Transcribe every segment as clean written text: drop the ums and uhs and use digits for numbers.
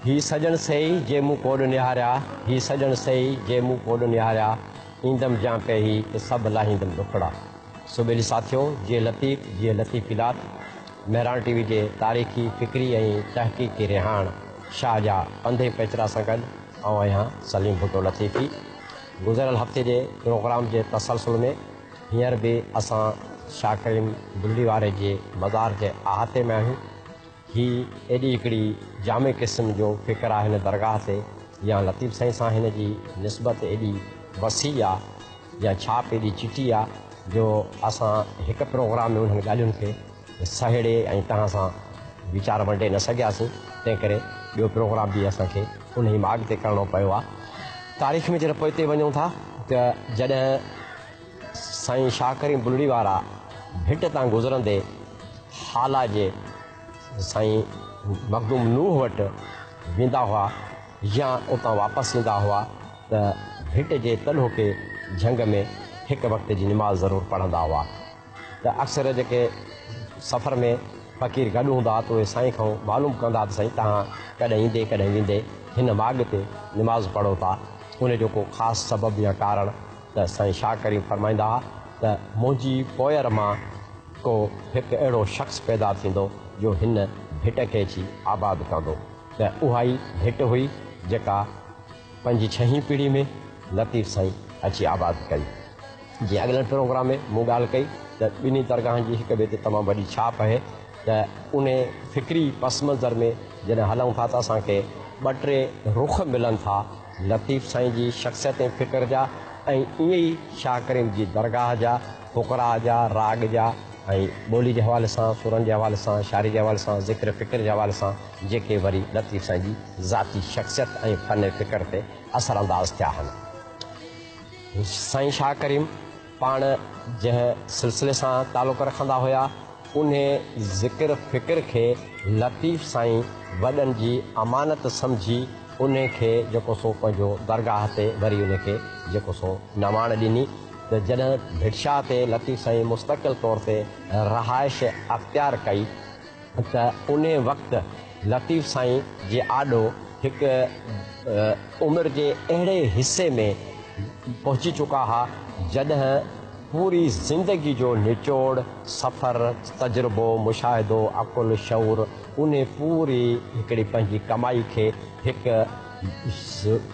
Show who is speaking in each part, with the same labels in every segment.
Speaker 1: ही सजन सही जे मूं कोड निहारिया ही सजन सही जे मूं कोड निहारिया ईंदम जा पे ही कि सभु लाहींदम दुखड़ा। सुबेली साथियों जे लतीफ़िलात मेहरान टीवी जे तारीख़ी फ़िक्री ऐं तहक़ीक़ी रिहान शाह जा पंधे पेचरा सां गॾु आउं आहियां सलीम भुट्टो लतीफ़ी। गुज़िरियल हफ़्ते जे प्रोग्राम जे तसलसल में हींअर बि असां शाह करीम बुल्ली वारे जे मज़ार जे अहाते में आहियूं। ही एॾी हिकिड़ी जामे क़िस्म जो फ़िक्र आहे हिन दरगाह ते या लतीफ़ साईं सां हिन जी निस्बत एॾी वसी आहे या छाप एॾी चिटी आहे जो असां हिकु प्रोग्राम में उन्हनि ॻाल्हियुनि खे सहेड़े ऐं तव्हां सां वीचार वंडे न सघियासीं। तंहिं करे ॿियो प्रोग्राम बि असांखे उन ई माॻ ते करिणो पियो आहे। तारीख़ में जॾहिं पोइ वञूं था त जॾहिं साईं शाह करीम बुल्ली वारा भिट तां गुज़रंदे हाला जे साईं मखदूम नूह वटि वेंदा हुआ या उतां वापसि ईंदा हुआ त भिट जे तलहोके झंग में हिकु वक़्त जी निमाज़ ज़रूरु पढ़ंदा हुआ। त अक्सर जेके सफ़र में फ़क़ीर गॾु हूंदा त उहे साईं खां मालूम कंदा त साईं तव्हां कॾहिं ईंदे कॾहिं वेंदे हिन माॻ ते निमाज़ पढ़ो था। उन जो को ख़ासि सबबु या कारण त साईं शाह करीम फरमाईंदा हुआ त मुंहिंजी पोयर मां को हिकु अहिड़ो शख़्स पैदा थींदो जो हिन भिट खे अची आबाद कंदो। त उहा ई भिट हुई जेका 5-6 पीढ़ी में लतीफ़ साईं अची आबाद कई। जीअं अॻिले प्रोग्राम में मूं ॻाल्हि कई त ॿिन्ही दरगाहनि जी हिक ॿिए ते तमामु वॾी छाप आहे। त उन फ़िक्री पस मंज़र में जॾहिं हलूं था त असांखे 2-3 रुख़ मिलनि था लतीफ़ साईं जी शख़्सियत ऐं फ़िक्र जा ऐं ईअं ई शाह करीम जी दरगाह जा फ़ुक़रा जा राग जा ऐं ॿोली जे हवाले सां सुरनि जे हवाले सां शाइरी जे हवाले सां ज़िक्र फ़िक्र जे हवाले सां जेके वरी लतीफ़ साईं जी ज़ाती शख़्सियत ऐं फ़न फ़िक्र ते असरअंदाज़ थिया आहिनि। साईं शाह करीम पाण जंहिं सिलसिले सां तालुक़ु रखंदा हुआ उन ज़िक्र फ़िक्र खे लतीफ़ साईं वॾनि जी अमानत सम्झी उन खे जेको सो पंहिंजो दरगाह ते वरी उन खे जेको सो नवाण ॾिनी। त जॾहिं भिटशाह ते लतीफ़ साईं मुस्तक़िल तौर ते रहाइश अख़्तियार कई त उन वक़्तु लतीफ़ साईं जे आॾो हिकु उमिरि जे अहिड़े हिसे में पहुची चुका हुआ जॾहिं पूरी ज़िंदगी जो निचोड़ सफ़र तजुर्बो मुशाहिदो अक़ुल शऊर उन पूरी हिकिड़ी पंहिंजी कमाई खे हिकु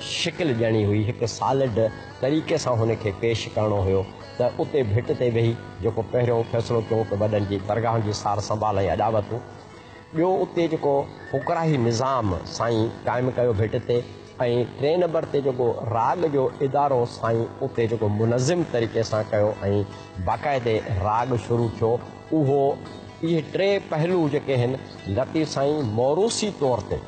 Speaker 1: शिकिल ॾियणी हुई, हिकु सॉलिड तरीक़े सां हुनखे पेश करिणो हुयो। त उते भिट ते वेही जेको पहिरियों फ़ैसिलो कयो त वॾनि जी दरगाहनि जी सार संभाल ऐं अॾावतूं। ॿियो उते जेको फ़ुक़राही निज़ाम साईं क़ाइमु कयो भिट ते ऐं 3 नंबर ते जेको राग जो इदारो साईं उते जेको मुनज़िम तरीक़े सां कयो ऐं बाक़ाइदे राग शुरू थियो। उहो इहे 3 पहलू जेके आहिनि लतीफ़ साईं मौरूसी तौर ते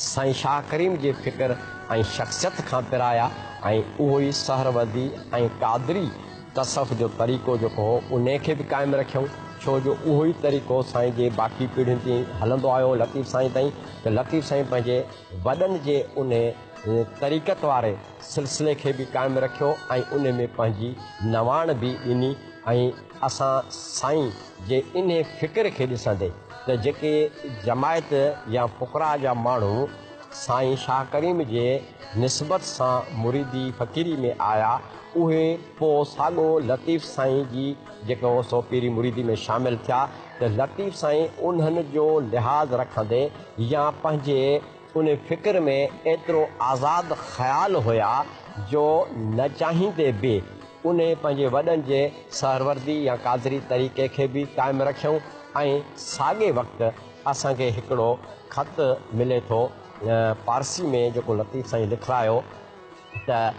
Speaker 1: साईं शाह करीम जे फ़िक्र ऐं शख़्सियत खां पिराया ऐं उहो ई सहरवर्दी ऐं क़ादरी तसफ़ जो तरीक़ो जेको हो उन खे बि क़ाइमु रखियऊं। छो जो उहो ई तरीक़ो साईं जे बाक़ी पीढ़ियुनि ताईं हलंदो आयो लतीफ़ साईं ताईं। त लतीफ़ साईं पंहिंजे वॾनि जे उन तरीक़त वारे सिलसिले खे बि क़ाइमु रखियो ऐं उन में पंहिंजी नवाण बि ॾिनी। ऐं असां साईं जे इन फ़िक्र खे ॾिसंदे त जेके जमायत या फ़ुक़रा जा माण्हू साईं शाह करीम जे निस्बत सां मुरीदी फ़क़ीरी में आया उहे पोइ साॻियो लतीफ़ साईं जी जेको सो पीरी मुरीदी में शामिलु थिया। त लतीफ़ साईं उन्हनि जो लिहाज़ रखंदे या पंहिंजे उन फ़िक्र में एतिरो आज़ादु ख़्यालु हुया जो न चाहींदे बि उन पंहिंजे वॾनि जे सहरवर्दी या क़ादरी तरीक़े खे बि क़ाइमु रखियऊं। ऐं साॻे वक़्तु असांखे हिकिड़ो ख़त मिले थो पारसी में जेको लतीफ़ साईं लिखायो त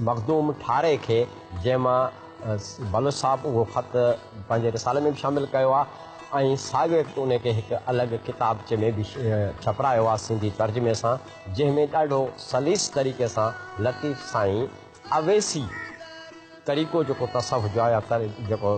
Speaker 1: मखदूम ठारे खे जंहिंमां बलोच साहब उहो ख़त पंहिंजे रिसाले में बि शामिलु कयो आहे ऐं साॻे वक़्तु उनखे हिकु अलॻि किताबचे में बि छपरायो आहे सिंधी तर्जुमे सां जंहिंमें ॾाढो सलीस तरीक़े सां लतीफ़ साईं अवेसी तरीक़ो जेको तसव्वुफ़ जो आहे या जेको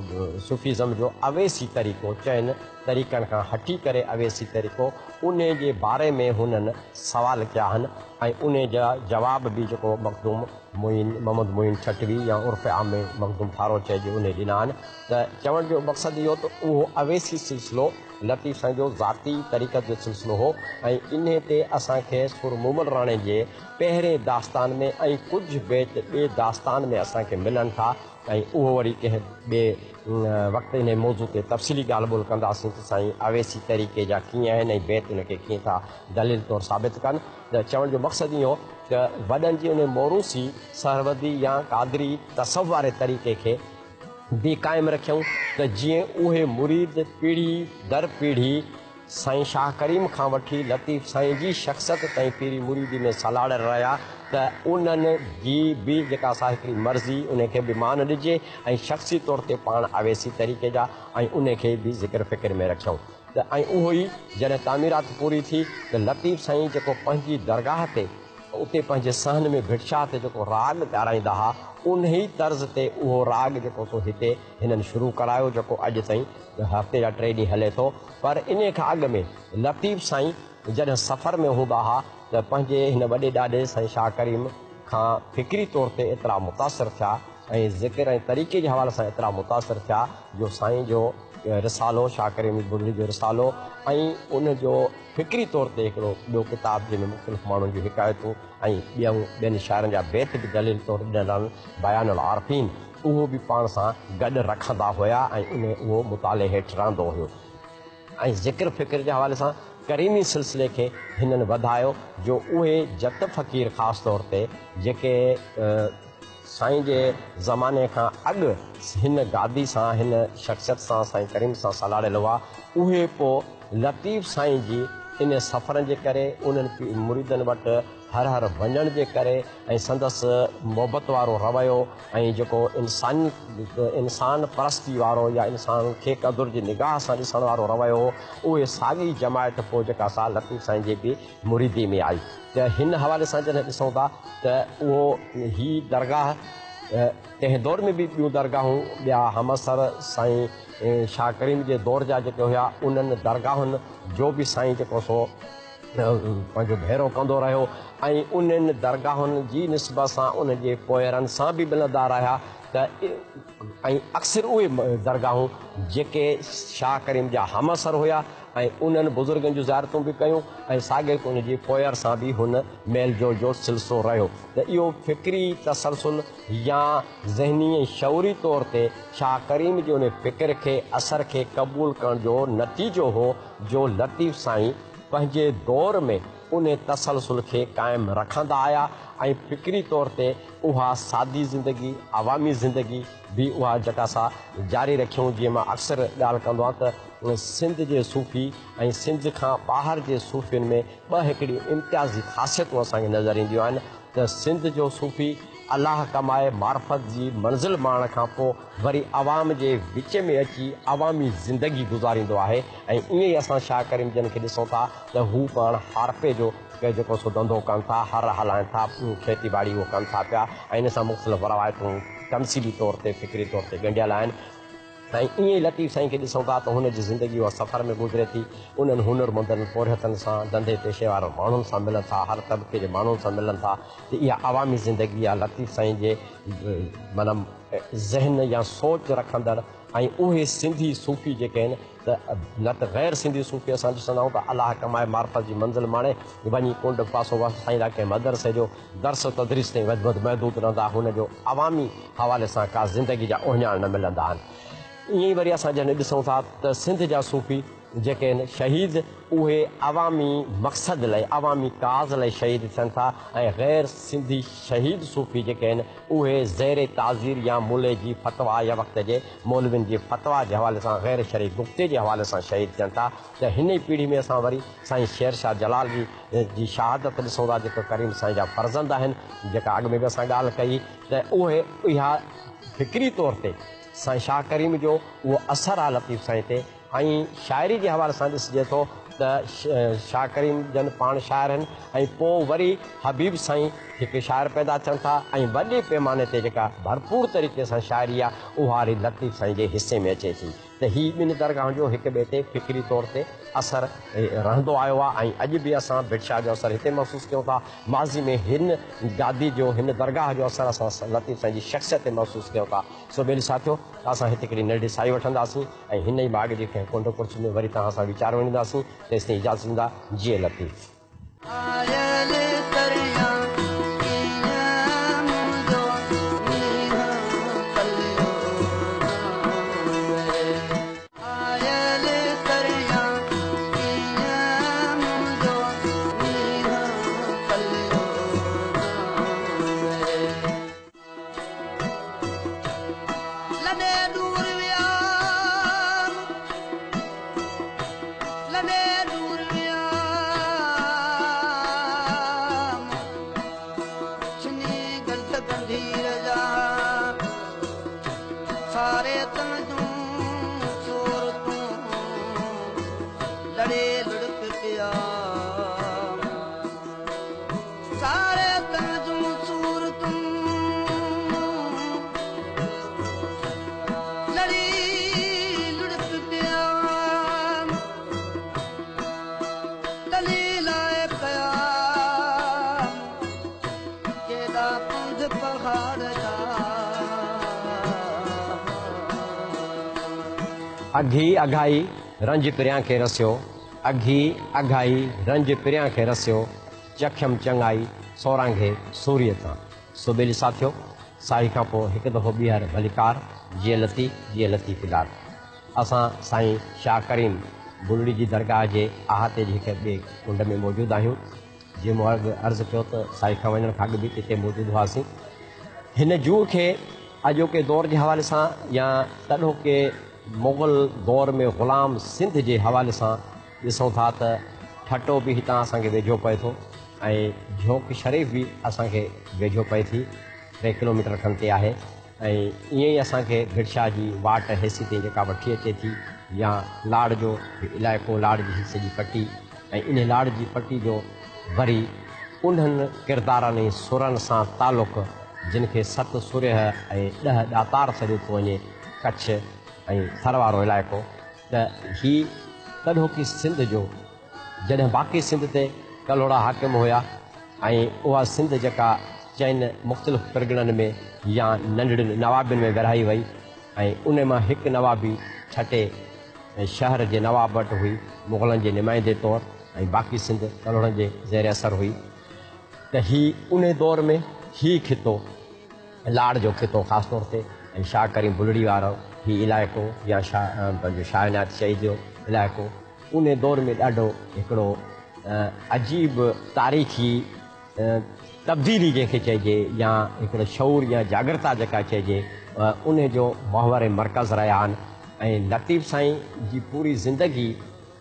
Speaker 1: सूफ़ीज़म जो अवेसी तरीक़ो चइनि तरीक़नि खां हटी करे अवेसी तरीक़ो उन जे बारे में हुननि सवाल कया आहिनि ऐं उन जा जवाब बि जेको मखदूम मोहम्मद मोइन छटवी या उर्फ़ आम में मखदूम फारो चइजे उन ॾिना आहिनि। त चवण जो मक़सदु इहो त उहो अवेसी सिलसिलो लतीफ़ साईं जो ज़ाती तरीक़त जो सिलसिलो हो ऐं इन ते असांखे सुर मूमल राणे जे पहिरें दास्तान में ऐं कुझु बैत ॿिए दास्तान में असांखे मिलनि था ऐं उहो वरी कंहिं ॿिए वक़्तु इन मौज़ू ते तफ़सीली ॻाल्हि ॿोल कंदासीं त साईं अवेसी तरीक़े जा कीअं आहिनि ऐं बैत उनखे कीअं था दलील तौरु साबित कनि। त चवण जो मक़सदु इहो त वॾनि जी उन मोरूसी सरवदी या क़ादरी तसव वारे तरीक़े खे बि क़ाइमु रखियऊं त जीअं उहे मुरीद पीढ़ी दर पीढ़ी साईं शाह करीम खां वठी लतीफ़ साईं जी शख़्सियत ताईं पीढ़ी मुरीदी में सलाड़ रहिया त उन्हनि जी बि जेका असां हिकिड़ी मर्ज़ी उनखे बि मान ॾिजे ऐं शख़्सी तौर ते पाण अवेसी तरीक़े जा ऐं उनखे बि ज़िक्र फ़िक्र में रखियऊं। त ऐं उहो ई जॾहिं तामीरात पूरी थी त लतीफ़ साईं जेको पंहिंजी दरगाह ते उते पंहिंजे सहन में भिटशाह ते जेको राग ॻाराईंदा हुआ उन ई तर्ज़ ते उहो राग जेको सो हिते हिननि शुरू करायो जेको अॼु ताईं हफ़्ते जा 3 ॾींहं हले थो। पर इन खां अॻु में लतीफ़ साईं जॾहिं सफ़र में हूंदा हुआ त पंहिंजे हिन वॾे ॾाॾे साईं शाह करीम खां फ़िक्री तौर ते एतिरा मुतासिर थिया ऐं ज़िक्र ऐं तरीक़े जे हवाले सां एतिरा मुतासिर थिया जो साईं जो रिसालो शाह करीम बुज़ुर्ग जो रिसालो ऐं उन जो फ़िक्री तौर ते हिकिड़ो ॿियो किताब जंहिंमें मुख़्तलिफ़ माण्हुनि जूं हिकायतूं ऐं ॿियनि शाइरनि जा बैत बि दलील तौरु ॾिनल आहिनि बयानुल आरफ़ीन उहो बि पाण सां गॾु रखंदा हुया ऐं उहो मुताले हेठि रहंदो हुयो। ऐं ज़िक्र फ़िक्र जे हवाले सां करीमी सिलसिले खे हिननि वधायो जो उहे जत फ़क़ीर ख़ासि तौर ते जेके साईं जे ज़माने खां अॻु हिन गादी सां हिन शख़्सियत सां साईं करीम सां सलाड़ियल हुआ उहे पोइ लतीफ़ साईं जी इन सफ़रनि जे करे उन्हनि मुरीदनि वटि हर हर वञण जे करे ऐं संदसि मोहबत वारो रवैयो ऐं जेको इंसान परस्ती वारो या इंसान खे क़दुर जी निगाह सां ॾिसण वारो रवैयो हो उहे साॻी जमायत पोइ जेका सा लतीफ़ साईं जे बि मुरीदी में आई। त हिन हवाले सां जॾहिं ॾिसूं था त उहो ही दरगाह तंहिं दौर में बि ॿियूं दरगाहूं ॿिया हमसर साईं शाह करीम जे दौर जा जेके हुया उन्हनि दरगाहुनि जो बि साईं जेको सो पंहिंजो भेरो कंदो रहियो ऐं उन्हनि दरगाहुनि जी निस्बत सां उन जे पोयरनि सां बि मिलंदा रहिया त ऐं अक्सर उहे दरगाहूं जेके शाह करीम जा हमसर हुया ऐं उन्हनि बुज़ुर्गनि जूं ज़ियारतूं बि कयूं ऐं साॻे उन जी पोयर सां बि हुन मेल जो सिलसिलो रहियो। त इहो फ़िक्री तसलसुल या ज़हनी ऐं शौरी तौर ते शाह करीम जे उन फ़िक्र खे असर खे क़बूल करण जो नतीजो हो जो लतीफ़ साईं पंहिंजे दौर में उन तसलसुल खे क़ाइमु रखंदा आया ऐं फ़िक्री तौर ते उहा सादी ज़िंदगी अवामी ज़िंदगी बि उहा जेका सा जारी रखियूं। जीअं मां अक्सर ॻाल्हि कंदो आहियां त सिंध जे सूफ़ी ऐं सिंध खां ॿाहिरि जे सूफ़ियुनि में ॿ हिकिड़ियूं इम्तियाज़ी ख़ासियतूं असांखे नज़र ईंदियूं आहिनि त सिंध जो सूफ़ी अलाह कमाए मार्फत जी मंज़िल मारण खां पोइ वरी आवाम जे विच में अची अवामी ज़िंदगी गुज़ारींदो आहे ऐं ईअं ई असां शाह करीम जन खे ॾिसूं था त हू पाण हारपे जो जेको सो धंधो कनि था हर हलाइनि था खेती ॿाड़ी उहो कनि था पिया ऐं इन सां मुख़्तलिफ़ रवायतूं तमसीली तौर ते फ़िक्री तौर ते ॻंढियल आहिनि। ऐं ईअं ई लतीफ़ साईं खे ॾिसूं था त हुनजी ज़िंदगी उहा सफ़र में गुज़रे थी उन्हनि हुनरमंदनि पोरियतनि सां धंधे पेशे वारनि माण्हुनि सां मिलनि था हर तबिके जे माण्हुनि सां मिलनि था त इहा अवामी ज़िंदगी आहे लतीफ़ साईं जे माना ज़हन या सोच रखंदड़ ऐं उहे सिंधी सूफ़ी जेके आहिनि त न त ग़ैर सिंधी सूफ़ी असां ॾिसंदा आहियूं त अलाह कमाए मार्फत जी मंज़िल माणे वञी कुंड पासो साईं कंहिं मदरसे जो दर्स तदरीस ताईं वधि महदूद रहंदा हुनजो अवामी हवाले सां का ज़िंदगी जा उहिञाण न मिलंदा आहिनि। ईअं ई वरी असां जॾहिं ॾिसूं था त सिंध जा सूफ़ी जेके आहिनि शहीद उहे अवामी मक़सद लाइ अवामी काज़ लाइ शहीद थियनि था ऐं ग़ैर सिंधी शहीद सूफ़ी जेके आहिनि उहे ज़ेर ताज़ीर या मुले जी फ़तवा या वक़्त जे मौलवियुनि जी फ़तवा जे हवाले सां ग़ैर शरई नुक़्ते जे हवाले सां शहीद थियनि था। त हिन ई पीढ़ी में असां वरी साईं शेर शाह जलाल जी शहादत ॾिसूं था जेके करीम साईं जा फ़र्ज़ंद आहिनि जेका अॻु में बि असां ॻाल्हि कई त उहे इहा फ़िक्री तौर ते साईं शाह करीम जो उहो असरु आहे लतीफ़ साईं ते ऐं शाइरी जे हवाले सां ॾिसिजे थो त शाह करीम जन पाण शाइर आहिनि ऐं पोइ वरी हबीब साईं हिकु शाइर पैदा थियनि था ऐं वॾे पैमाने ते जेका भरपूर तरीक़े सां शाइरी आहे उहा वरी लतीफ़ साईं जे हिसे में अचे थी त हीअ ॿिनि दरगाहुनि जो हिक ॿिए ते फ़िक्री तौर ते असरु रहंदो आयो आहे ऐं अॼु बि असां बिरशाह जो असरु हिते महसूसु कयूं था माज़ी में हिन गादी जो हिन दरगाह जो असरु असां लतीफ़ साईं जी शख़्सियत ते महसूसु कयूं था सो ॿिए साथियो असां हिते हिकिड़ी नंढी साई वठंदासीं ऐं हिन ई बाग़ जे कंहिं कुंड कुर्च में वरी तव्हां सां वीचार वञींदासीं तेसिताईं इजाज़त ॾींदा जीअं लतीफ़ अघी अघाई रंज पिरियां खे रसियो अघी अघाई रंज पिरियां खे रसियो चखियमि चङाई सोरांघे सूर्य तां सो ॿिए साथियो साईं खां पोइ हिकु दफ़ो ॿीहर भलीकार जीअं लती फिलहाल असां साईं शाह करीम बुलड़ी जी दरगाह जे अहाते जे हिकु ॿिए कुंड में मौजूदु आहियूं जीअं मूं अर्ज़ु कयो त साईं खां वञण खां अॻु बि हिते मौजूदु हुआसीं हिन जूह खे अॼोके दौर जे हवाले सां या तॾो के मुग़ल दौर में ग़ुलाम सिंध जे हवाले सां ॾिसूं था त ठटो बि हितां असांखे वेझो पए थो ऐं झोंक शरीफ़ बि असांखे वेझो पए थी 3 किलोमीटर खनि ते आहे ऐं ईअं ई असांखे बिरशाह जी वाट हेसी ते जेका वठी अचे थी या लाड़ जो इलाइक़ो लाड़ जी हिसे जी पटी ऐं इन लाड़ जी पटी जो वरी उन्हनि किरदारनि ऐं सुरनि सां तालुक़ु जिन खे 7 सुर ऐं 10 ॾातार सॾियो थो वञे कच्छ ऐं थर वारो इलाइक़ो त हीउ तॾो की सिंध जो जॾहिं बाक़ी सिंध ते कलोड़ा हाकिम हुया ऐं उहा सिंध जेका चइनि मुख़्तलिफ़ परगिणनि में या नंढड़ियुनि नवाबियुनि में विरहाई वई ऐं उन मां हिकु नवाबी छठे शहर जे नवाब वटि हुई मुग़लनि जे नुमाइंदे तौरु ऐं बाक़ी सिंध कलोड़नि जे ज़ेर असर हुई त हीउ उन दौर में हीउ खितो लाड़ जो खितो ख़ासि तौर ते ऐं शाह करीम बुलड़ी वारो हीउ इलाइक़ो या पंहिंजो शाहनात शहीद जो इलाइक़ो उन दौर में ॾाढो हिकिड़ो अजीब तारीख़ी तब्दीली जंहिंखे चइजे या हिकिड़ो शऊर या जागृता जेका चइजे उन जो मुहवर मर्कज़ रहिया आहिनि ऐं लतीफ़ साईं जी पूरी ज़िंदगी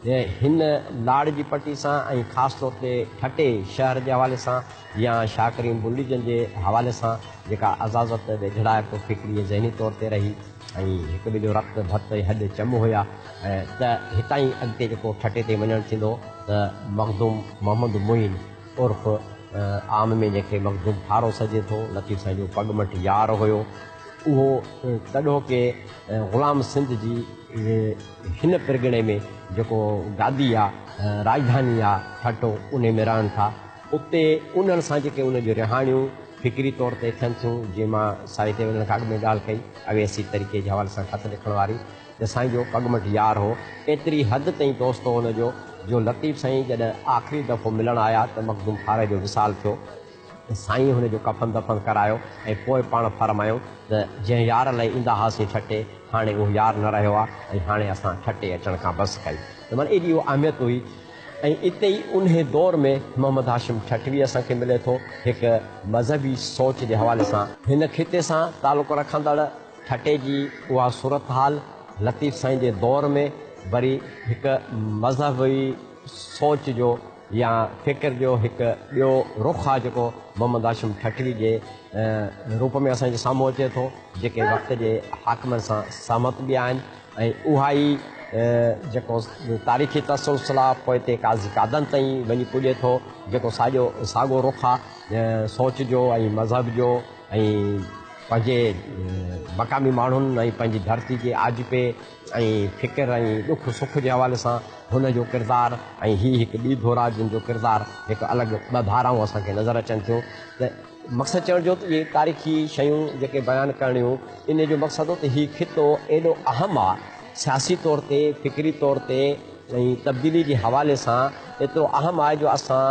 Speaker 1: हिन लाड़ जी पटी सां ऐं ख़ासि तौर ते ठटे शहर जे हवाले सां या शाह करीम बुलड़ी जन जे हवाले सां जेका अज़ाज़त वेझड़ा को फ़िक्री ज़हनी तौर ते रही ऐं हिकु ॿिए जो रत भत हॾ चम हुया त हितां ई अॻिते जेको ठटे ते वञणु थींदो त मखदूम मोहम्मद मुइन उर्फ़ आम में जंहिंखे मखदूम फारो सजे थो लतीफ़ साईं जो पगमट यार हुयो उहो तॾो के ग़ुलाम सिंध जी हिन परगिणे में जेको गादी आहे राजधानी आहे ठटो उन में रहनि था उते उन्हनि सां जेके उन जूं रिहाणियूं फ़िक्री तौर ते थियनि थियूं जीअं मां साईं ते वञण खां अॻु में ॻाल्हि कई अवेसी तरीक़े जे हवाले सां ख़त लिखण वारी त साईं जो पगमट यार हो एतिरी हद ताईं दोस्त हो हुनजो जो लतीफ़ साईं जॾहिं आख़िरी दफ़ो मिलणु आया त मखदूम फारे जो विसाल थियो साईं हुनजो कफ़न दफ़न करायो ऐं पोइ पाण फरमायो त जंहिं यार लाइ ईंदा हुआसीं ठटे हाणे उहो यार न रहियो आहे ऐं हाणे असां ठटे अचण खां बसि कई त माना एॾी उहा अहमियत हुई ऐं इते ई उन दौर में मोहम्मद हाशिम ठटवी असांखे मिले थो हिकु मज़हबी सोच जे हवाले सां हिन खिते सां तालुक़ु रखंदड़ ठटे जी उहा सूरत हाल लतीफ़ साईं जे दौर में वरी हिकु मज़हबी सोच जो या फ़िक्र जो हिकु ॿियो रुख़ आहे जेको मोहम्मद हाशिम ठटवी जे रूप में असांजे साम्हूं अचे थो, जेके वक़्त जे हाकमनि सां सहमत बि आहिनि ऐं उहा ई जेको तारीख़ी तसलसल आहे पोइ हिते काज़ी कादन ताईं वञी पुॼे थो, जेको साॻियो रुख़ आहे सोच जो ऐं मज़हब जो ऐं पंहिंजे मक़ामी माण्हुनि ऐं पंहिंजी धरती जे आजिबे ऐं फ़िक्र ऐं ॾुख सुख जे हवाले सां हुन जो किरदारु ऐं हीअ हिकु ॿी धोरा जिन जो किरदारु हिकु अलॻि ॿ धाराऊं असांखे नज़र अचनि थियूं। त मक़सदु चवण जो त इहे तारीख़ी शयूं जेके बयानु करणियूं, इन जो मक़सदु हो त हीउ ख़ितो एॾो अहम आहे सियासी तौर ते, फ़िक्री तौर ते ऐं तब्दीली जे हवाले सां एतिरो अहम आहे जो असां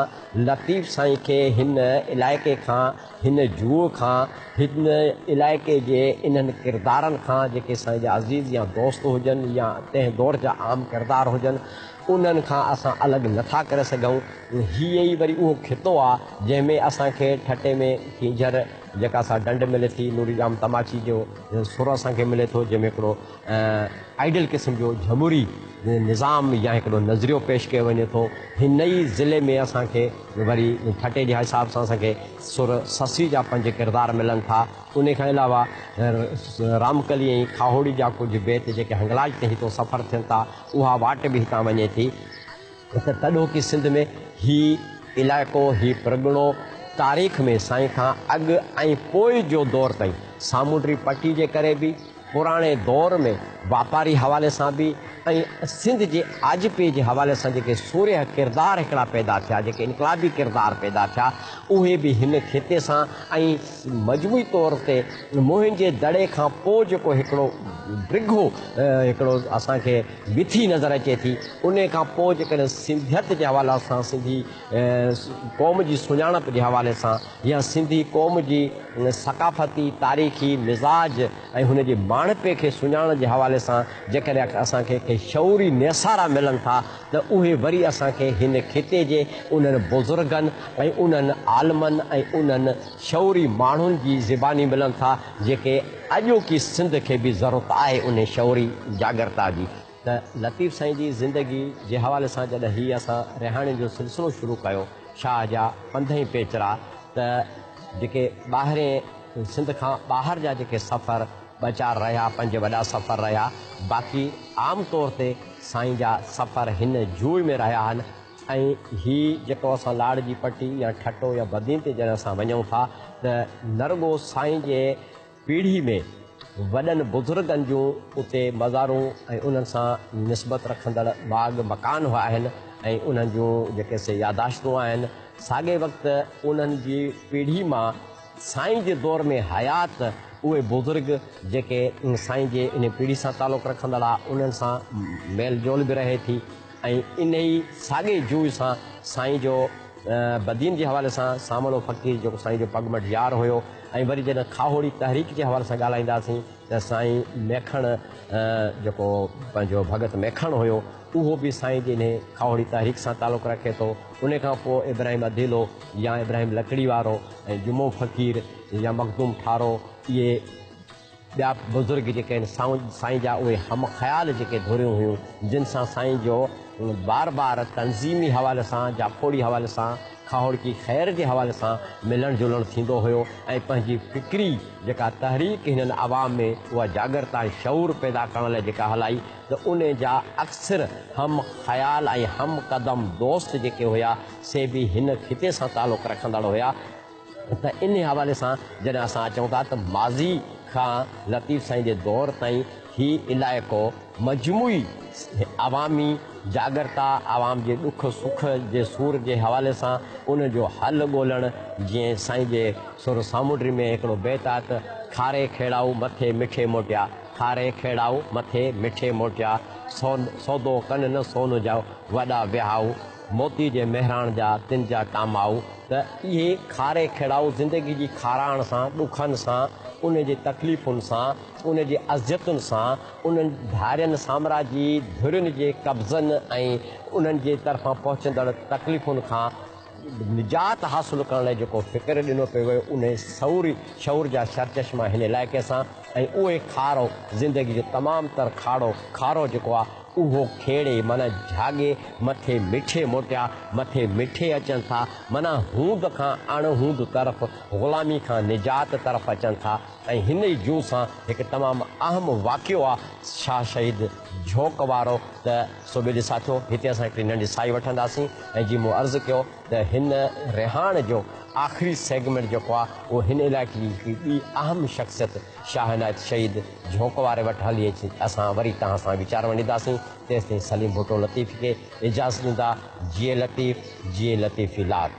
Speaker 1: लतीफ़ साईं खे हिन इलाइक़े खां, हिन जूअ खां, हिन इलाइक़े जे इन्हनि किरदारनि खां जेके साईं जा अज़ीज़ या दोस्त हुजनि या तंहिं दौर जा आम किरदार हुजनि, उन्हनि खां असां अलॻि नथा करे सघूं। हीअ ई वरी उहो ख़ितो आहे जंहिंमें असांखे ठटे में खींजर जेका असां डंड मिले थी, नूरी जाम तमाची जो सुर असांखे मिले थो, जंहिंमें हिकिड़ो आइडियल क़िस्म जो जमहूरी निज़ाम या हिकिड़ो नज़रियो पेश कयो वञे थो। हिन ई ज़िले में असांखे वरी ठटे जे हिसाब सां असांखे सुर ससी जा पंज किरदार मिलनि था। उन खां अलावा रामकली ऐं खाहोड़ी जा कुझु बेत जेके हंगलाज ते हितो सफ़र थियनि था, उहा वाट बि हितां वञे थी। त तॾो की सिंध में हीउ इलाइक़ो, हीउ परगिणो तारीख़ में साईं खां अॻु ऐं पोइ जो दौर ताईं सामुंडी पटी जे करे बि, पुराणे दौर में वापारी हवाले सां बि ऐं सिंध जे आजिबे जे हवाले सां जेके सूर्य किरदार हिकिड़ा पैदा थिया, जेके इनकलाबी किरदार पैदा थिया, उहे बि हिन खिते सां ऐं मजमूई तौर ते मोहन जे दड़े खां पोइ जेको हिकिड़ो डिघो हिकिड़ो असांखे विथी नज़र अचे थी, उन खां पोइ जेकॾहिं सिंधियत जे हवाले सां, सिंधी क़ौम जी सुञाणप जे हवाले सां या सिंधी क़ौम जी सक़ाफ़ती तारीख़ी मिज़ाज ऐं हुन जे माणपे खे सुञाणण जे हवाले सां जेकॾहिं असांखे शऊरी नेसारा मिलनि था, त उहे वरी असांखे हिन खिते जे उन्हनि बुज़ुर्गनि ऐं उन्हनि आलमनि ऐं उन्हनि शऊरी माण्हुनि जी ज़बानी मिलनि था, जेके अॼोकी सिंध खे बि ज़रूरत आहे उन शऊरी जागरता जी। त लतीफ़ साईं जी ज़िंदगी जे हवाले सां जॾहिं हीअ असां रिहाणे जो सिलसिलो शुरू कयो, शाह जा 15 पेचरा, त जेके ॿाहिरें सिंध खां ॿाहिरि जा जेके सफ़र 2-4 रहिया, 5 वॾा सफ़र रहिया, बाक़ी आम तौर ते साईं जा सफ़र हिन जूअ में रहिया आहिनि। ऐं हीअ जेको असां लाड़ जी पटी या ठटो या बदीन ते जॾहिं असां वञूं था, त नरगो साईं जे पीढ़ी में वॾनि बुज़ुर्गनि जूं उते मज़ारूं ऐं उन्हनि सां निस्बत रखंदड़ बाग़ मकान आहिनि ऐं उन्हनि जूं जेके से यादाश्तूं आहिनि। साॻे वक़्तु उन्हनि जी पीढ़ी मां साईं जे दौर में हयात उहे बुज़ुर्ग जेके साईं जे इन पीढ़ी सां तालुक़ु रखंदड़ आहे, उन्हनि सां मेल जोल बि रहे थी। ऐं इन ई साॻे जूअ सां साईं जो बदीन जे हवाले सां सामणो फ़क़ीर जेको साईं जो पगमट यार हुयो। ऐं वरी जॾहिं खाहोड़ी तहरीक जे हवाले सां ॻाल्हाईंदासीं त साईं मेखण जेको पंहिंजो भगत मेखण हुयो, उहो बि साईं जे इन खाहोड़ी तहरीक सां तालुक़ु रखे थो। उन खां पोइ इब्राहिम अदीलो या इब्राहिम लकड़ी वारो ऐं जुमो फ़क़ीर या मखदूम ठारो, इहे ॿिया बुज़ुर्ग जेके आहिनि साईं जा उहे हम ख़्याल जेके धुरियूं हुयूं, जिन सां साईं जो बार बार तनज़ीमी हवाले सां, जाफ़ोड़ी हवाले सां, खाहोड़ की ख़ैर जे हवाले सां मिलणु जुलणु थींदो हुयो। ऐं पंहिंजी फ़िक्री जेका तहरीक हिननि अवाम में उहा जागरता शऊर पैदा करण लाइ जेका हलाई, त उन जा अक्सर हम ख़्याल ऐं हम क़दम दोस्त जेके हुया, से बि हिन खिते सां तालुक़ु रखंदड़ हुया। त इन हवाले सां जॾहिं असां अचूं था त माज़ी खां लतीफ़ साईं जे दौर ताईं हीउ इलाइक़ो मजमूई अवामी जागरता, आवाम जे ॾुख सुख जे सूर जे हवाले सां उन जो हल ॻोल्हणु, जीअं साईं जे सुर सामुंडी में हिकिड़ो बेत आहे त खारे खेड़ाऊ मथे मिठे मोटिया, खारे खेड़ाऊ मथे मिठे मोटिया, सौदो कन न सोन जा वॾा विहाऊ, मोती जे मेहराण जा तिन जा कामाऊ। त इहे खारे खेड़ाऊ ज़िंदगी जी खाराइण सां, ॾुखनि सां, उन जे तकलीफ़ुनि सां, उन जे अज़ियतुनि सां, उन्हनि धारियनि साम्राजी धुरियुनि जे कब्ज़नि ऐं उन्हनि जे तरफ़ां पहुचंदड़ तकलीफ़ुनि खां निजात हासिलु करण लाइ जेको फ़िक्र ॾिनो पियो वियो, उन शऊर जा सरचश्मा हिन इलाइक़े सां। ऐं उहे खारो ज़िंदगी जो तमामु तर खारो जेको आहे उहो खेड़े माना झागे मथे मिठे मोटिया मथे मिठे अचनि था माना हूंद खां अणहूंद तरफ़ ग़ुलामी खां निजात तरफ़ अचनि था ऐं हिन ई जूं सां हिकु तमामु अहम वाक़ियो आहे शाह शहीद झोंक वारो त सूबे साथियो हिते असां हिकिड़ी नंढी साई वठंदासीं ऐं जीअं मूं अर्ज़ु कयो त हिन रिहाण जो आख़िरी सेगमेंट जेको आहे उहो हिन इलाइक़े जी हिकिड़ी ॿी अहम शख़्सियत शाह इनायत शहीद झोंक वारे वटि हली अची असां वरी तव्हां सां वीचार वंडींदासीं तेसि ताईं सलीम भुट्टो लतीफ़ खे इजाज़त ॾींदा जिए लतीफ़ी लात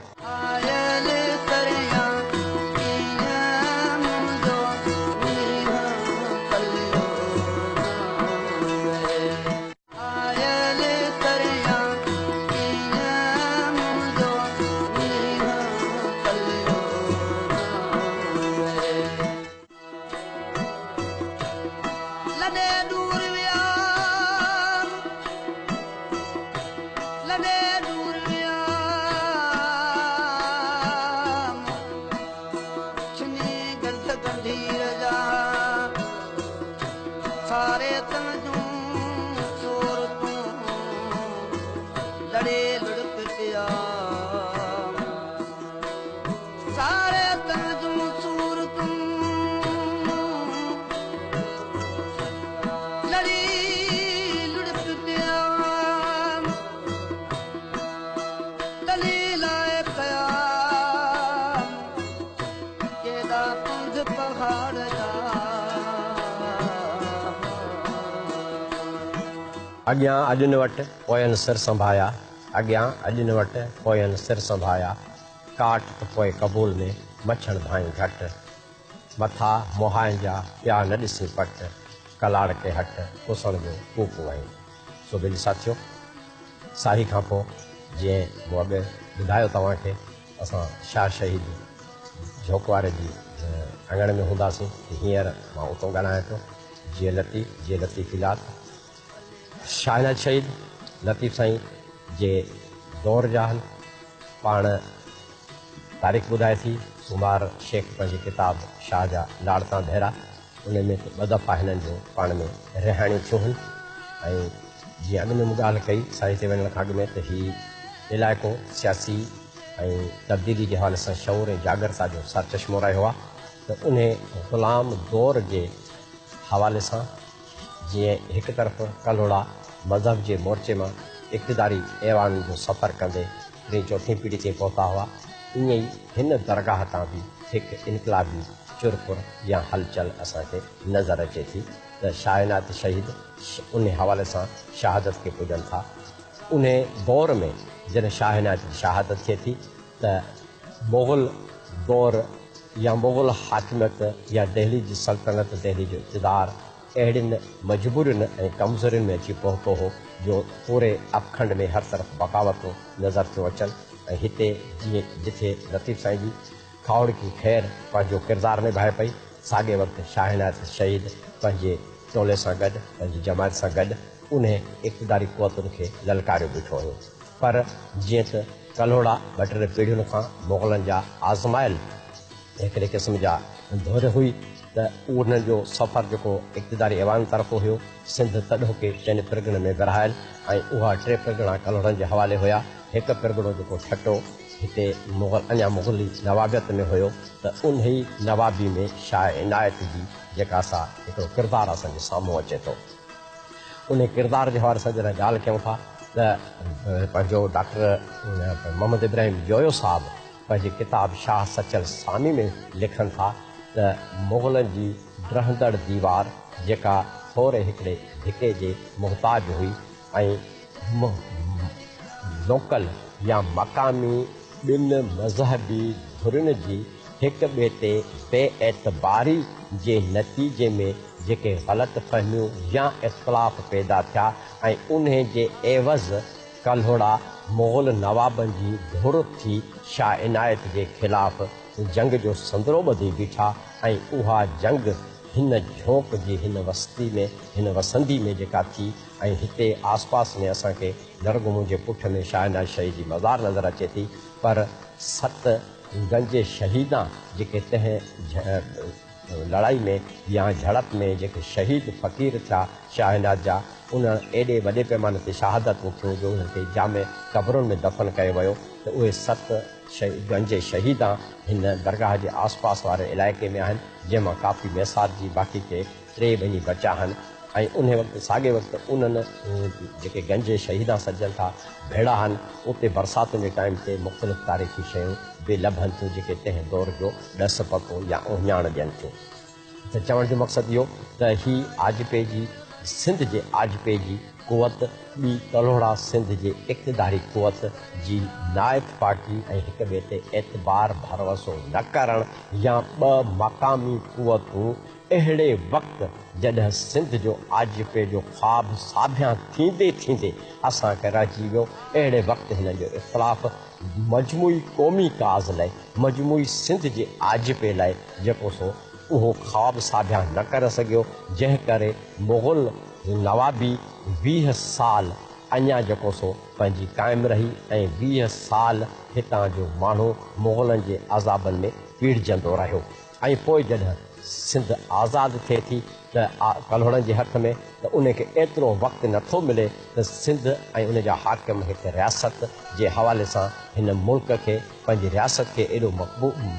Speaker 1: अॻियां अॼु न वटि पोयनि सिर संभाया अॻियां अॼु न वटि पोयनि सिर संभाया काट त पोइ क़बूल में मछण भाई घटि मथा मुहाइनि जा पिया न ॾिसी पट कलाड़ के हट कुसण जो कूकू आहिनि सूबे जी साथियो साही खां पोइ जीअं मूं अॻु ॿुधायो तव्हांखे असां शाह शहीद झोंक वारे जी अङण में हूंदासीं हींअर मां उतां ॻाल्हायां पियो जीअं लतीफ़ इलात शाह इनायत शहीद लतीफ़ साईं जे दौर जा आहिनि पाण तारीख़ ॿुधाए थी सुमार शेख पंहिंजी किताब शाह जा लाड़ता भेरा उन में ॿ दफ़ा हिननि जो पाण में रिहाणियूं थियूं आहिनि ऐं जीअं अॻु में मूं ॻाल्हि कई साईं ते वञण खां अॻु में त हीउ इलाइक़ो सियासी ऐं तब्दीली जे हवाले सां शऊर ऐं जागरता जो सरचश्मो रहियो आहे त उन ग़ुलाम दौर जे हवाले सां जीअं हिकु तरफ़ कलोड़ा मज़हब जे मोर्चे मां इक़्तिदारी ऐवान जो सफ़र कंदे टी चौथीं पीढ़ी ते पहुता हुआ ईअं ई हिन दरगाह तां बि हिकु इनकलाबी चुरपुर या हलचल असांखे नज़र अचे थी त शाह इनायत शहीद उन हवाले सां शहादत खे पुॼनि था उन दौर में जॾहिं शाह इनायत जी शहादत थिए थी त मुग़ल दौर या मुग़ल हाकिमियत या दिल्ली जी सल्तनत दिल्ली जो इक़्तिदार अहिड़ियुनि मजबूरियुनि ऐं कमज़ोरियुनि में अची पहुतो हो जो पूरे अखंड में हर तरफ़ बग़ावतूं नज़र थियूं अचनि ऐं हिते जीअं जिथे लतीफ़ साईं जी खाउड़ की ख़ैर पंहिंजो किरदारु निभाए पई साॻे वक़्तु शाह इनायत शहीद पंहिंजे टोले सां गॾु पंहिंजी जमायत सां गॾु उन इक़्तिदारी क़ुवतुनि खे ललकारियो बीठो हुयो पर जीअं त कलोड़ा ॿ टे पीढ़ियुनि खां मुग़लनि जा आज़मायल हिकिड़े क़िस्म जा दौर हुई त उन्हनि जो सफ़र जेको इक़्तिदारी ऐवान तरफ़ो हुयो सिंध तॾोके चइनि पिरगणे में विरहायल ऐं उहा 3 पिरगणा कलोड़नि जे हवाले हुया हिकु पिरगणो जेको ठटो हिते अञा मुग़ली नवाबियत में हुयो त उन ई नवाबी में शाह इनायत जी जेका असां हिकिड़ो किरदारु असांजे साम्हूं अचे थो उन किरदार जे हवाले सां जॾहिं ॻाल्हि कयूं था त पंहिंजो डॉक्टर मोहम्मद इब्राहिम जोयो साहब पंहिंजी किताब शाह सचल सामी में लिखनि था त मुग़लनि जी ड्रहंदड़ दीवार जेका थोरे हिकिड़े धिके जे मुहताज हुई ऐं लोकल या मक़ामी ॿिनि मज़हबी धुरियुनि जी हिक ॿिए ते बेएतबारी जे नतीजे में जेके ग़लति फ़हमियूं या इख़्तिलाफ़ पैदा थिया ऐं उन जे एवज़ कल्होड़ा मुग़ल नवाबनि जी धुर थी शाह इनायत जे ख़िलाफ़ जंग जो संदरो ॿधी बीठा ऐं उहा जंग हिन झोंक जी हिन वसंदी में जेका थी ऐं हिते आसपास में असांखे दरगुमू जे पुठ में शाह इनायत शहीद जी मज़ार नज़र अचे थी पर 7 गंज शहीदा जेके तंहिं लड़ाई में या झड़प में जेके शहीद फ़क़ीर थिया शाह इनायत जा उन एॾे वॾे पैमाने ते शहादतूं थियूं जो उन्हनि खे जामे क़बरुनि में दफ़न कयो वियो त उहे 7 गंज शहीद हिन दरगाह जे आसपास वारे इलाइक़े में आहिनि, जंहिंमां काफ़ी मैसार जी बाक़ी के 3 वञी बचा आहिनि। ऐं उन वक़्तु साॻे वक़्तु उन्हनि जेके गंज शहीदा सजनि था भेड़ा आहिनि, उते बरसातुनि जे टाइम ते मुख़्तलिफ़ तारीख़ी शयूं बि लभनि थियूं जेके तंहिं दौर जो ॾस पतो या उहिञाण ॾियनि थियूं। त चवण जो मक़सदु इहो त ही आजपे जी सिंध जे आजपे जी क़ुवत ॿी तलहोड़ा सिंध जे इक़्तिदारी क़ुवत जी नाइतफ़ाक़ी ऐं हिक ॿिए ते एतबार भरोसो न करणु या 2 मक़ामी क़ुवतूं अहिड़े वक़्तु जॾहिं सिंध जो आजपे जो ख़्वाबु साभियां थींदे थींदे असांखे रहिजी वियो, अहिड़े वक़्तु हिन जो इख़्तिलाफ़ मजमूई क़ौमी काज़ लाइ, मजमूई सिंध जे आजपे लाइ जेको सो उहो ख़्वाबु साभियां न करे सघियो, जंहिं करे मुग़ल नवाबी 20 साल अञा जेको सो पंहिंजी क़ाइमु रही ऐं 20 साल हितां जो माण्हू मुग़लनि जे अज़ाबनि में पीड़जंदो रहियो। ऐं पोइ जॾहिं सिंध आज़ादु थिए थी त कलहोड़नि जे हथ में त उनखे एतिरो वक़्तु नथो मिले त सिंध ऐं उन जा हाकिम हिकु रियासत जे हवाले सां हिन मुल्क खे पंहिंजी रियासत खे एॾो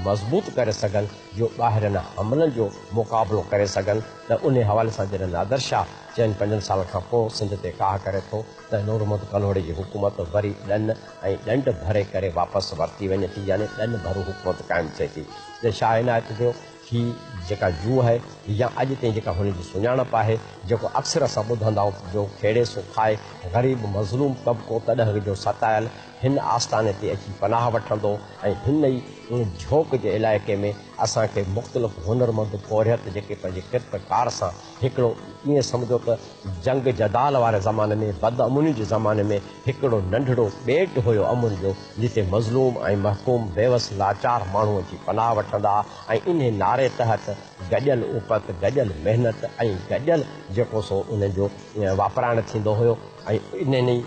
Speaker 1: मज़बूत करे सघनि जो ॿाहिरनि हमलनि जो मुक़ाबिलो करे सघनि। त उन हवाले सां जॾहिं नादिर शाह 4-5 साल खां पोइ सिंध ते काह करे थो त नूर मोहम्मद कलहोड़ी जी हुकूमत वरी ॾंड भरे करे वापसि वरिती वञे थी, यानी ॾंड भरू हुकूमत क़ाइमु थिए थी। त शाह इनायत जो ही जेका जूह आहे या अॼु ताईं जेका हुनजी सुञाणप आहे, जेको अक्सर असां ॿुधंदा आहियूं जो खेड़े सो खाए ग़रीब मज़लूम तबिको तॾहिं जो सतायल हिन आस्थाने ते अची पनाह वठंदो ऐं हिन ई झोंक जे इलाइक़े में असांखे मुख़्तलिफ़ हुनरमंद पोरियत जेके पंहिंजे किरतकार सां हिकिड़ो ईअं सम्झो त जंग जदाल वारे ज़माने में बदअमुनी जे ज़माने में हिकिड़ो नंढड़ो ॿेट हुयो अमुन जो, जिते मज़लूम ऐं महकूम बेवस लाचार माण्हू अची पनाह वठंदा ऐं इन नारे तहत गॾियल उपत, गॾियल महिनत ऐं गॾियल जेको सो उन जो वापराइणु थींदो हुयो। ऐं इन ई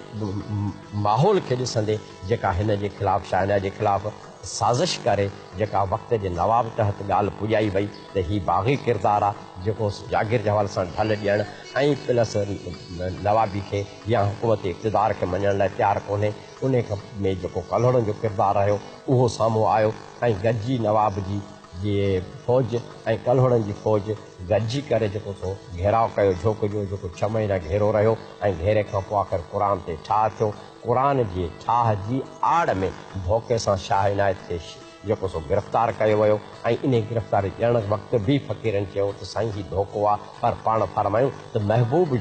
Speaker 1: माहौल खे ॾिसंदे जेका हिन जे ख़िलाफ़ु शाइना जे ख़िलाफ़ु साज़िश करे जेका वक़्त जे नवाब तहत ॻाल्हि पुॼाई वई त हीउ बाग़ी किरदारु आहे जेको जागीर जे हवाले सां ढल ॾियणु ऐं प्लस नवाबी खे या हुकूमत इक़्तिदार खे मञण लाइ तयारु कोन्हे, उन में जेको कलहोड़नि जो किरदारु रहियो उहो साम्हूं आयो ऐं गॾिजी नवाब जी फ़ौज ऐं कलहोड़नि जी फ़ौज गॾिजी करे जेको सो घेराव कयो झोक जो, जेको 6 महीना घेरो रहियो ऐं घेरे खां पोइ आख़िर क़ुर ते ठाह थियो। क़ुर जे ठाह जी आड़ में धोखे सां शाह इनायत खे जेको सो गिरफ़्तार कयो वियो ऐं इन गिरफ़्तारी ॾियण वक़्तु बि फ़क़ीरनि चयो त साईं ही धोखो आहे, पर पाण फरमायूं त महबूब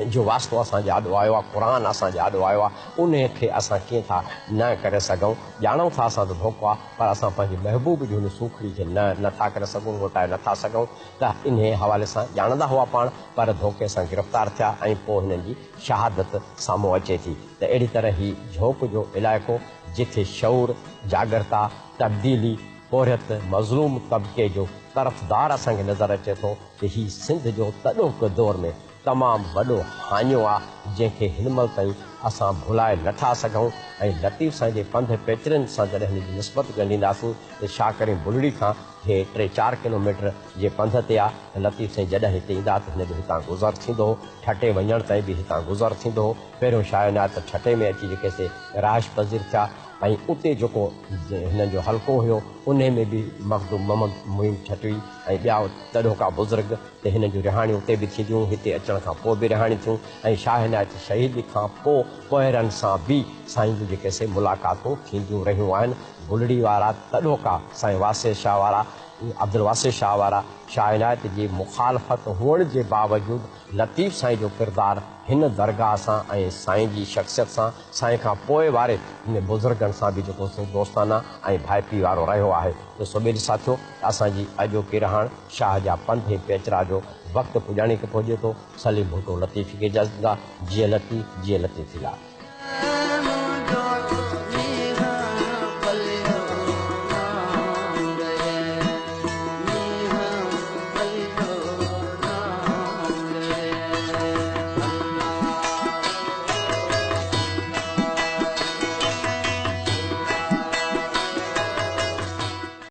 Speaker 1: जो वास्तो असांजे आॾो आयो आहे, क़ुर असांजे आॾो आयो आहे, उन खे असां कीअं था न करे सघूं, ॼाणूं था असां त धोखो आहे, पर असां पंहिंजे महबूब जी हुन सूखड़ी खे नथा करे सघूं, मोटाए नथा सघूं। त इन हवाले सां ॼाणंदा हुआ पाण, पर धोखे सां गिरफ़्तार थिया ऐं पोइ हिननि जी शहादत साम्हूं अचे थी। त अहिड़ी तरह ही झोंक जो इलाइक़ो जिथे शऊर, जागरता, तब्दीली, पोरियत, मज़लूम तबिके जो तरफ़दार असांखे नज़र अचे थो त हीउ सिंध जो तॾोक दौर में तमामु वॾो हाञो आहे जंहिंखे हिन महिल ताईं असां भुलाए नथा सघूं। ऐं लतीफ़ साईं जे पंध पेचरनि सां जॾहिं हिन जी निस्बत ॻंढींदासीं त छा करे बुलड़ी खां हे 3-4 किलोमीटर जे पंध ते आहे त लतीफ़ साईं जॾहिं हिते ईंदा त हिन जो हितां गुज़र थींदो हो, ठटे वञण ताईं बि हितां गुज़र थींदो हो। पहिरियों शाह इनायत ठटे में अची जेके से राइश पज़ीर थिया ऐं उते जेको हिन जो हल्को हुयो उन में बि मखदूम मोहम्मद मुइन ठटवी ऐं ॿिया तॾोका बुज़ुर्ग त हिन जूं रिहाणियूं उते बि थींदियूं, हिते अचण खां पोइ बि रिहाणियूं थियूं ऐं शाह इनायत शहीद खां पोइ पोइरनि सां बि साईं जूं जेके से मुलाक़ातूं थींदियूं रहियूं आहिनि। बुलड़ी वारा तॾोका साईं वासिर शाह वारा, अब्दुल वासिर शाह वारा शाह इनायत जी मुखालफ़त हुअण जे बावजूदि लतीफ़ साईं जो किरदारु हिन दरगाह सां ऐं साईं जी शख़्सियत सां, साईं खां पोइ वारे हिन बुज़ुर्गनि सां बि जेको दोस्ताना ऐं भाइपी वारो रहियो आहे। त सुबेल साथियो, असांजी अॼोकी रहण शाह जा पंध पेचरा जो वक़्तु पुॼाणी खे पहुचे थो। सलीम भुट्टो लतीफ़ खे जज़्बा, जीअं लतीफ़ जीअं लतीफ़